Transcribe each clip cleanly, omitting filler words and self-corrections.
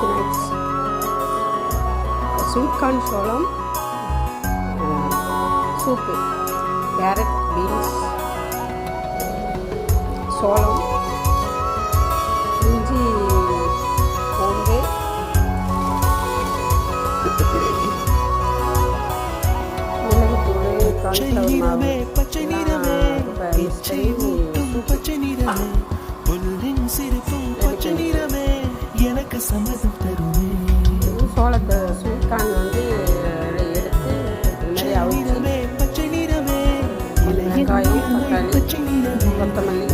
Snacks. Sweet corn சோளம் soup, carrot, beans, சோளம், இஞ்சி, பூண்டு, மிளகுத்தூள், கார்ன்ஃப்ளவர் மாவு, சோளத்தை ஸ்வீட் கார்ன் வந்து எடுத்து இந்த மாதிரி அவிச்சு வெங்காயம், தக்காளி, கொத்தமல்லி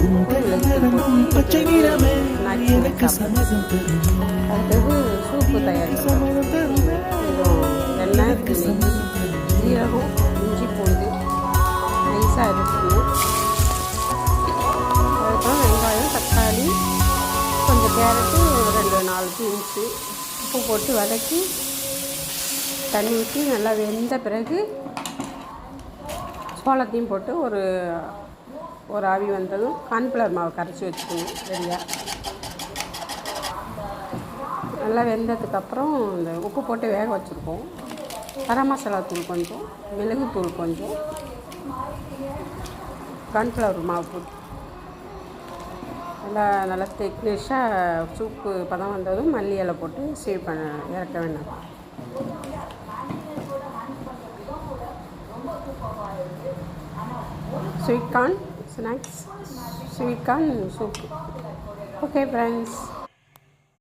அடுத்தது சூப்பு தயாரிக்கிறோம். எண்ணெய், ஜீரகம், இஞ்சி, பூண்டு நைஸாக அரைக்கணும். அதுக்கப்புறம் வெங்காயம், தக்காளி, கொஞ்சம் கேரட்டு, 2-4 பீன்ஸு உப்பு போட்டு வதக்கி தண்ணி ஊற்றி நல்லா வெந்த பிறகு சோளத்தையும் போட்டு ஒரு ஆவி வந்ததும் கார்ன்ஃப்ளவர் மாவு கரைச்சி வச்சுக்கணும் ரெடியாக. நல்லா வெந்ததுக்கப்புறம் இந்த உப்பு போட்டு வேக வச்சுருக்கோம். கரம் மசாலா தூள் கொஞ்சம், மிளகுத்தூள் கொஞ்சம், கார்ன்ஃப்ளவர் மாவு போட்டு நல்லா திக்னஸாக சூப்பு பதம் வந்ததும் மல்லி இலை போட்டு சேவ் பண்ண இறக்க வேண்டாம். Sweet corn snacks, sweet corn soup. Okay friends.